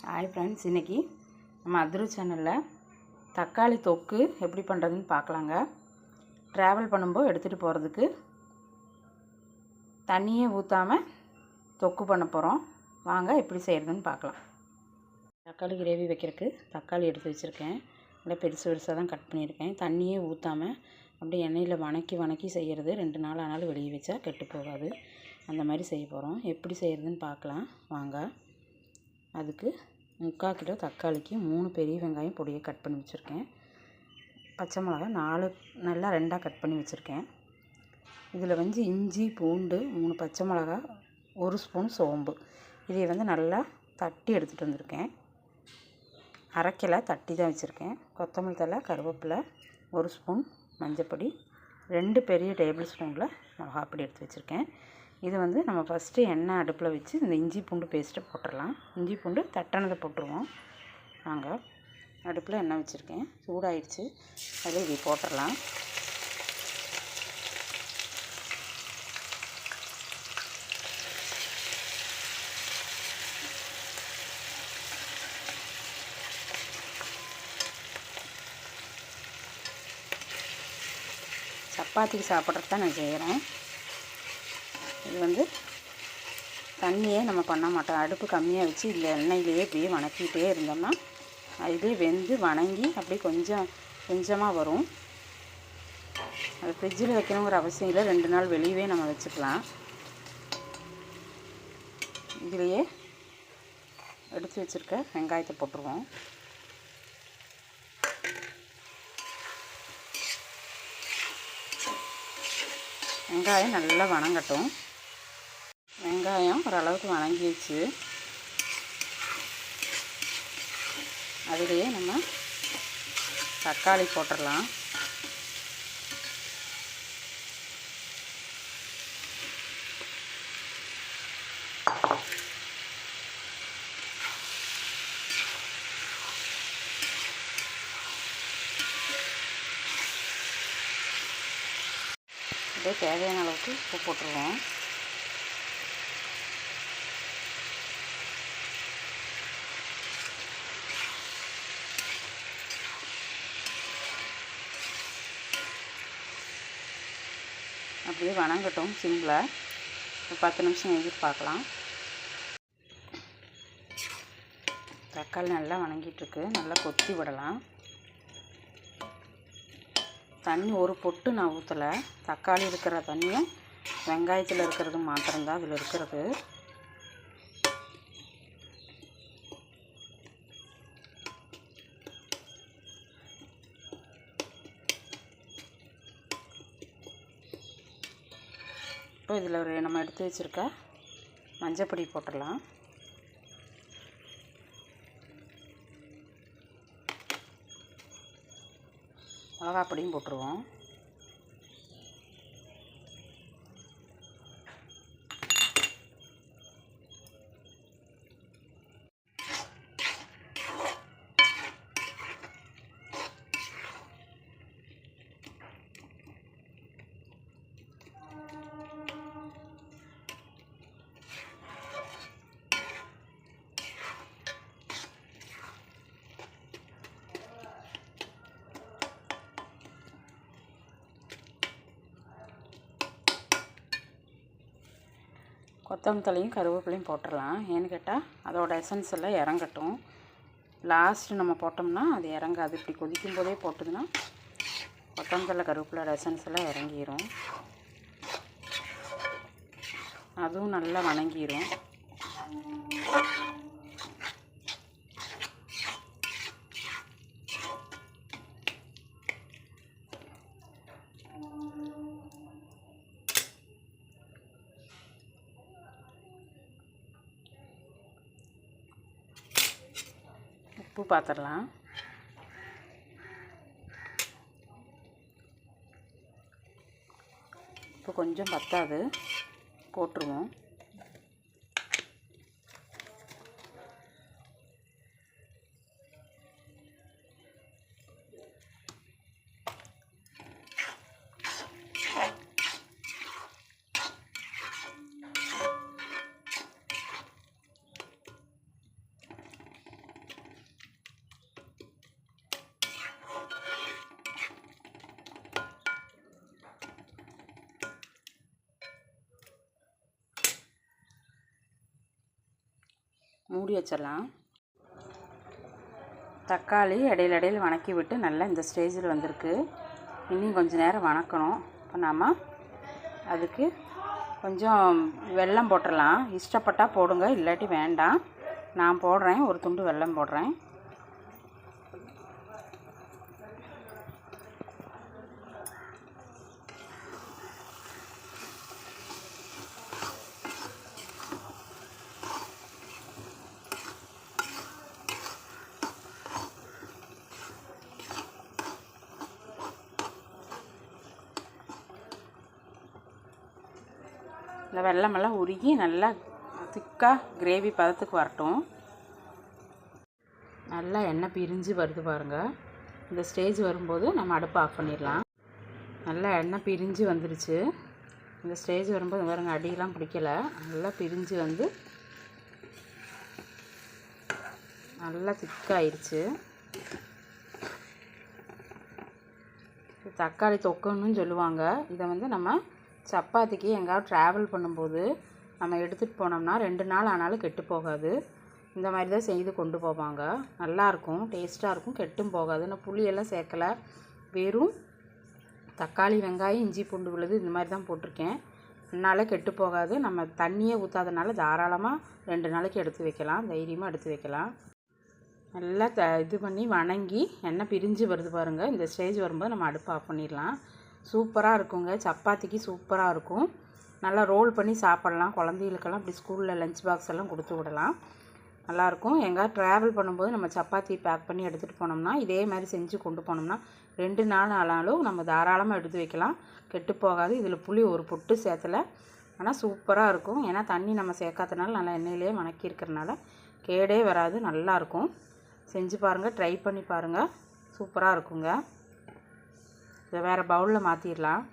Hi friends, இன்றைக்கி நம்ம அதிரு சேனலில் தக்காளி தொக்கு எப்படி பண்ணுறதுன்னு பார்க்கலாங்க. ட்ராவல் பண்ணும்போது எடுத்துகிட்டு போகிறதுக்கு தண்ணியே ஊற்றாமல் தொக்கு பண்ண போகிறோம். வாங்க எப்படி செய்கிறதுன்னு பார்க்கலாம். தக்காளி கிரேவி வைக்கிறதுக்கு தக்காளி எடுத்து வச்சுருக்கேன். நல்லா பெருசு பெருசாக தான் கட் பண்ணியிருக்கேன். தண்ணியே ஊற்றாமல் அப்படியே எண்ணெயில் வணக்கி செய்கிறது. 2 நாள் ஆனாலும் வெளியே வச்சா கெட்டு போகாது. அந்த மாதிரி செய்ய போகிறோம். எப்படி செய்கிறதுன்னு பார்க்கலாம் வாங்க. அதுக்கு 3/4 கிலோ தக்காளிக்கு 3 பெரிய வெங்காயம் பொடியை கட் பண்ணி வச்சுருக்கேன். பச்சை மிளகா 4 நல்லா 2ஆக கட் பண்ணி வச்சுருக்கேன். இதில் இஞ்சி பூண்டு 3 பச்சை மிளகா 1 ஸ்பூன் சோம்பு இதை நல்லா தட்டி எடுத்துகிட்டு வந்திருக்கேன். அரைக்கலை, தட்டி தான் வச்சுருக்கேன். கொத்தமல்லி தழை, கருவேப்பிலை, 1 ஸ்பூன் மஞ்சப்பொடி, 2 பெரிய டேபிள் ஸ்பூனில் மிளகாப்பொடி எடுத்து வச்சுருக்கேன். இது நம்ம ஃபஸ்ட்டு எண்ணெய் அடுப்பில் வச்சு இந்த இஞ்சி பூண்டு பேஸ்ட்டை போட்டுடலாம். இஞ்சி பூண்டு தட்டினதை போட்டுருவோம். வாங்க, அடுப்பில் எண்ணெய் வச்சுருக்கேன், சூடாயிடுச்சு. அதில் இதை போட்டுடலாம். சப்பாத்திக்கு சாப்பிட்றது தான் நான் செய்கிறேன். இது தண்ணியே நம்ம பண்ண மாட்டோம். அடுப்பு கம்மியாக வச்சு இல்லை எண்ணெயிலேயே இப்படியே வணக்கிட்டே இருந்தோம்னா அதிலே வெந்து வணங்கி அப்படியே கொஞ்சமாக வரும். அது ஃப்ரிட்ஜில் வைக்கணுங்கிற அவசியம் இல்லை. 2 நாள் வெளியவே நம்ம வச்சுக்கலாம். இதிலையே எடுத்து வச்சுருக்க வெங்காயத்தை போட்டுருவோம். வெங்காயம் நல்லா வணங்கட்டும். வெங்காயம் ஓரளவுக்கு வணங்கிடுச்சு. அதிலேயே நம்ம தக்காளி போட்டுடலாம். அப்படியே தேவையான அளவுக்கு உப்பு போட்டுருவோம். அப்படியே வணங்கட்டும். சிம்மில் ஒரு 10 நிமிஷம் எதிர்பார்க்கலாம். தக்காளி நல்லா வணங்கிட்டுருக்கு. நல்லா கொத்தி விடலாம். தண்ணி ஒரு பொட்டு நான் ஊற்றலை. தக்காளி இருக்கிற தண்ணியும் வெங்காயத்தில் இருக்கிறது மாத்திரம்தான் அதில் இருக்கிறது. இப்போ இதில் நம்ம எடுத்து வச்சுருக்க மஞ்சப்பொடி போட்டுடலாம். மிளகாப்பொடியும் போட்டுருவோம். கொத்தமல்லி தழையும் கருவேப்பிலையும் போட்டுடலாம். ஏன்னு கேட்டால் அதோட எசன்ஸ் எல்லாம் இறங்கட்டும். லாஸ்ட்டு நம்ம போட்டோம்னா அது இறங்காது. இப்படி கொதிக்கும் போதே போட்டதுன்னா கொத்தமல்லி தழை கருவேப்பிலோட எசன்ஸ் எல்லாம் இறங்கிடும். அதுவும் நல்லா வணங்கிடும். உப்பு பார்த்துடலாம். இப்போ கொஞ்சம் பத்தாது, போட்டுருவோம். மூடி வச்சிடலாம். தக்காளி இடையில வணக்கி விட்டு நல்லா இந்த ஸ்டேஜில் வந்திருக்கு. இன்னும் கொஞ்சம் நேரம் வணக்கணும். இப்போ நாம் அதுக்கு கொஞ்சம் வெல்லம் போட்டுடலாம். இஷ்டப்பட்டால் போடுங்க, இல்லாட்டி வேண்டாம். நான் போடுறேன், ஒரு துண்டு வெல்லம் போடுறேன். இந்த வெல்லமெல்லாம் உருகி நல்லா திக்காக கிரேவி பதத்துக்கு வரட்டும். நல்லா எண்ணெய் பிரிஞ்சு வருது பாருங்கள். இந்த ஸ்டேஜ் வரும்போது நம்ம அடுப்பை ஆஃப் பண்ணிடலாம். நல்லா எண்ணெய் பிரிஞ்சு வந்துருச்சு. இந்த ஸ்டேஜ் வரும்போது பாருங்க, அடியெல்லாம் பிடிக்கலை. நல்லா பிரிஞ்சு வந்து நல்லா திக்காகிடுச்சு. தக்காளி தொக்குன்னு சொல்லுவாங்க. இதை வந்து நம்ம சப்பாத்திக்கு எங்கேயாவது ட்ராவல் பண்ணும்போது நம்ம எடுத்துகிட்டு போனோம்னா 2 நாள் ஆனாலும் கெட்டு போகாது. இந்த மாதிரி தான் செய்து கொண்டு போவாங்க. நல்லாயிருக்கும், டேஸ்ட்டாக இருக்கும், கெட்டும் போகாது. நான் புளியெல்லாம் சேர்க்கலை, வெறும் தக்காளி, வெங்காயம், இஞ்சி, பூண்டு விழுது இந்த மாதிரி தான் போட்டிருக்கேன். அதனால் கெட்டு போகாது. நம்ம தண்ணியே ஊற்றாதனால தாராளமாக 2 நாளைக்கு எடுத்து வைக்கலாம், தைரியமாக எடுத்து வைக்கலாம். நல்லா இது பண்ணி வணங்கி எண்ணெய் பிரிஞ்சு வருது பாருங்கள். இந்த ஸ்டேஜ் வரும்போது நம்ம அடுப்பு ஆஃப் பண்ணிடலாம். சூப்பராக இருக்குங்க, சப்பாத்திக்கு சூப்பராக இருக்கும். நல்லா ரோல் பண்ணி சாப்பிட்லாம். குழந்தைகளுக்கெல்லாம் இப்படி ஸ்கூலில் லஞ்ச் பாக்ஸ் எல்லாம் கொடுத்து விடலாம். நல்லாயிருக்கும். எங்கேயாவது ட்ராவல் பண்ணும்போது நம்ம சப்பாத்தி பேக் பண்ணி எடுத்துகிட்டு போனோம்னா, இதே மாதிரி செஞ்சு கொண்டு போனோம்னா 2 நாள் ஆனாலும் நம்ம தாராளமாக எடுத்து வைக்கலாம், கெட்டு போகாது. இதில் புளி ஒரு பொட்டு சேர்த்தலை, ஆனால் சூப்பராக இருக்கும். ஏன்னா தண்ணி நம்ம சேர்க்காதனால நல்லா எண்ணெயிலே வணக்கி இருக்கிறனால கேடே வராது, நல்லாயிருக்கும். செஞ்சு பாருங்கள், ட்ரை பண்ணி பாருங்கள், சூப்பராக இருக்குங்க. இதை வேறு பவுலில் மாற்றிடலாம்.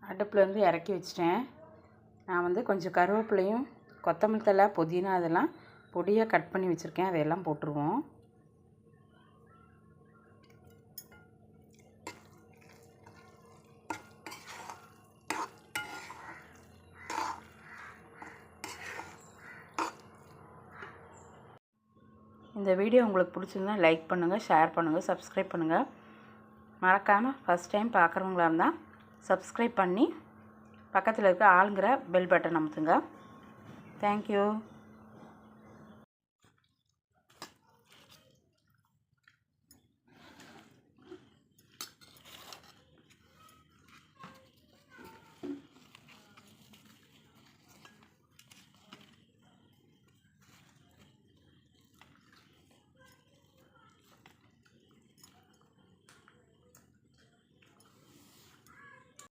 அடுப்புலேருந்து இறக்கி வச்சிட்டேன். நான் வந்து கொஞ்சம் கருவேப்பிலையும், கொத்தமல்லி தழை, புதினா அதெல்லாம் பொடியாக கட் பண்ணி வச்சுருக்கேன். அதையெல்லாம் போட்டுருவோம். இந்த வீடியோ உங்களுக்கு பிடிச்சிருந்தா லைக் பண்ணுங்கள், ஷேர் பண்ணுங்கள், சப்ஸ்கிரைப் பண்ணுங்கள். மறக்காமல் ஃபஸ்ட் டைம் பார்க்குறவங்களா இருந்தால் சப்ஸ்கிரைப் பண்ணி பக்கத்தில் இருக்க ஆளுங்கிற பெல் பட்டன் அமுத்துங்க. தேங்க்யூ.